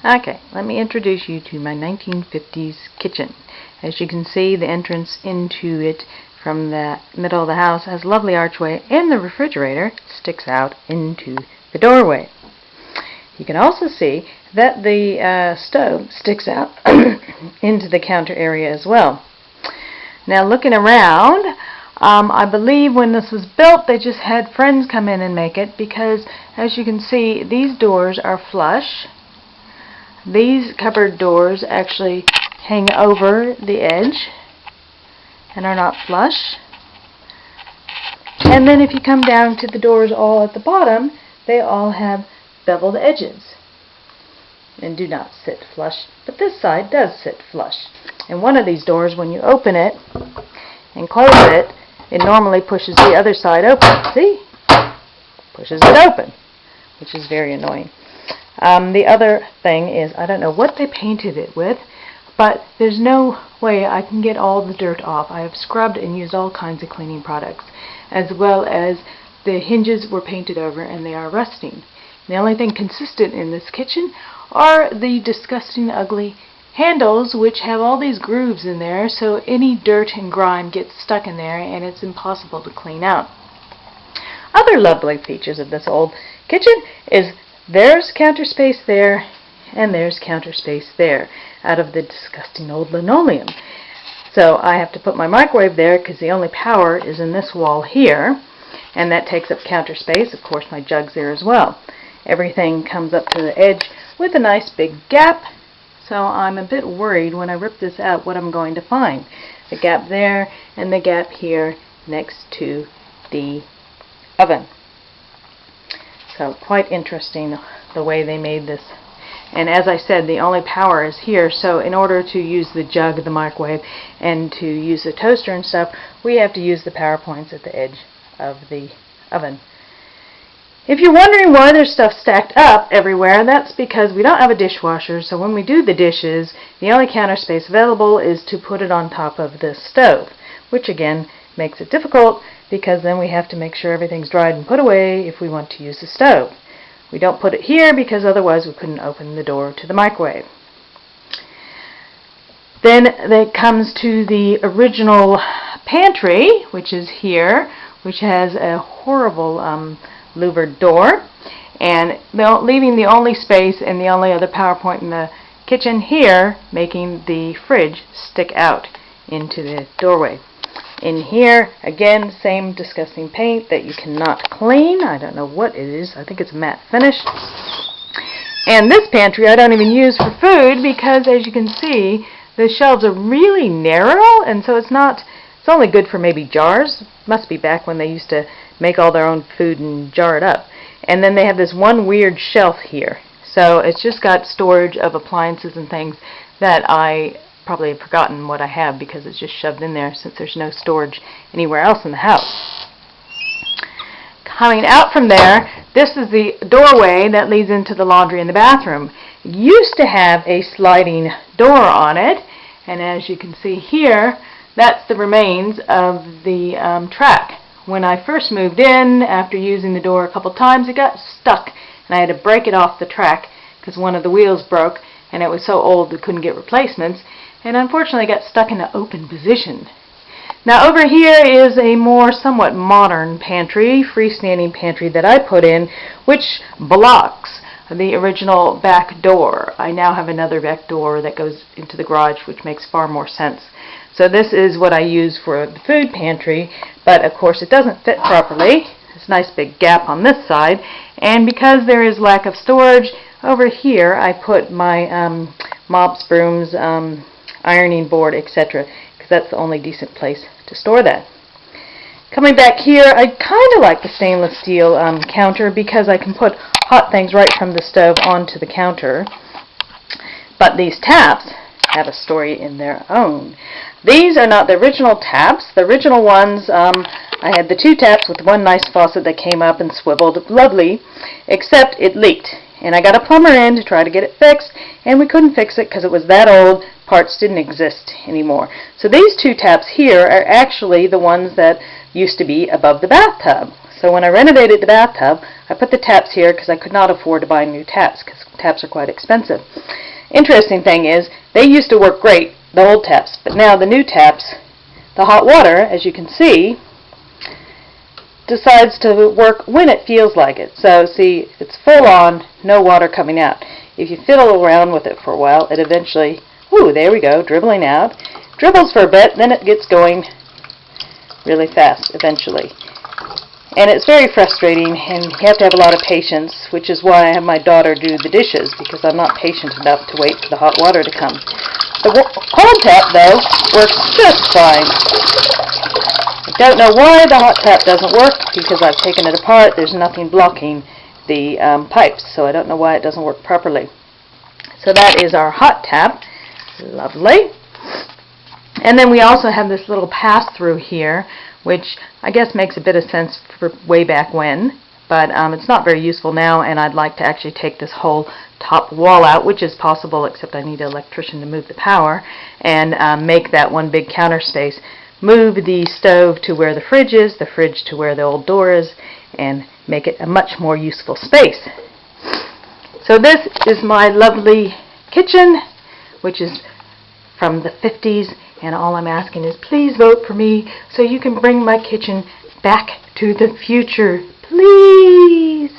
Okay, let me introduce you to my 1950s kitchen. As you can see, the entrance into it from the middle of the house has a lovely archway, and the refrigerator sticks out into the doorway. You can also see that the stove sticks out into the counter area as well. Now, looking around, I believe when this was built they just had friends come in and make it, because as you can see, these doors are flush. These cupboard doors actually hang over the edge and are not flush. And then if you come down to the doors all at the bottom, they all have beveled edges and do not sit flush, but this side does sit flush. And one of these doors, when you open it and close it, it normally pushes the other side open. See? Pushes it open, which is very annoying. The other thing is, I don't know what they painted it with, but there's no way I can get all the dirt off. I have scrubbed and used all kinds of cleaning products, as well as the hinges were painted over and they are rusting. The only thing consistent in this kitchen are the disgusting, ugly handles, which have all these grooves in there, so any dirt and grime gets stuck in there and it's impossible to clean out. Other lovely features of this old kitchen is there's counter space there, and there's counter space there, out of the disgusting old linoleum. So I have to put my microwave there because the only power is in this wall here, and that takes up counter space. Of course, my jug's there as well. Everything comes up to the edge with a nice big gap, so I'm a bit worried when I rip this out what I'm going to find. The gap there and the gap here next to the oven. So quite interesting the way they made this. And as I said, the only power is here, so in order to use the jug, the microwave, and to use the toaster and stuff, we have to use the power points at the edge of the oven. If you're wondering why there's stuff stacked up everywhere, that's because we don't have a dishwasher, so when we do the dishes, the only counter space available is to put it on top of this stove, which again makes it difficult because then we have to make sure everything's dried and put away if we want to use the stove. We don't put it here because otherwise we couldn't open the door to the microwave. Then it comes to the original pantry, which is here, which has a horrible louvered door, and leaving the only space and the only other power point in the kitchen here, making the fridge stick out into the doorway. In here, again, same disgusting paint that you cannot clean. I don't know what it is. I think it's a matte finish. And this pantry I don't even use for food because, as you can see, the shelves are really narrow, and so it's only good for maybe jars. Must be back when they used to make all their own food and jar it up. And then they have this one weird shelf here. So it's just got storage of appliances and things that I probably have forgotten what I have because it's just shoved in there since there's no storage anywhere else in the house. Coming out from there, this is the doorway that leads into the laundry and the bathroom. It used to have a sliding door on it, and as you can see here, that's the remains of the track. When I first moved in, after using the door a couple times, it got stuck, and I had to break it off the track because one of the wheels broke, and it was so old we couldn't get replacements, and unfortunately got stuck in an open position. Now over here is a more somewhat modern pantry, freestanding pantry that I put in, which blocks the original back door. I now have another back door that goes into the garage, which makes far more sense. So this is what I use for the food pantry, but of course it doesn't fit properly. There's a nice big gap on this side, and because there is lack of storage, over here I put my mops, brooms, ironing board, etc., because that's the only decent place to store that. Coming back here, I kind of like the stainless steel counter because I can put hot things right from the stove onto the counter. But these taps have a story in their own. These are not the original taps. The original ones, I had the two taps with one nice faucet that came up and swiveled, lovely, except it leaked. And I got a plumber in to try to get it fixed, and we couldn't fix it because it was that old. Parts didn't exist anymore. So these two taps here are actually the ones that used to be above the bathtub. So when I renovated the bathtub, I put the taps here because I could not afford to buy new taps because taps are quite expensive. Interesting thing is, they used to work great, the old taps, but now the new taps, the hot water, as you can see, decides to work when it feels like it. So see, it's full on, no water coming out. If you fiddle around with it for a while, it eventually, ooh, there we go, dribbling out. Dribbles for a bit, then it gets going really fast eventually. And it's very frustrating, and you have to have a lot of patience, which is why I have my daughter do the dishes, because I'm not patient enough to wait for the hot water to come. The cold tap, though, works just fine. I don't know why the hot tap doesn't work, because I've taken it apart. There's nothing blocking the pipes, so I don't know why it doesn't work properly. So that is our hot tap. Lovely. And then we also have this little pass-through here, which I guess makes a bit of sense for way back when, but it's not very useful now, and I'd like to actually take this whole top wall out, which is possible, except I need an electrician to move the power, and make that one big counter space. Move the stove to where the fridge is, the fridge to where the old door is, and make it a much more useful space. So this is my lovely kitchen, which is from the 50s, and all I'm asking is please vote for me so you can bring my kitchen back to the future. Please!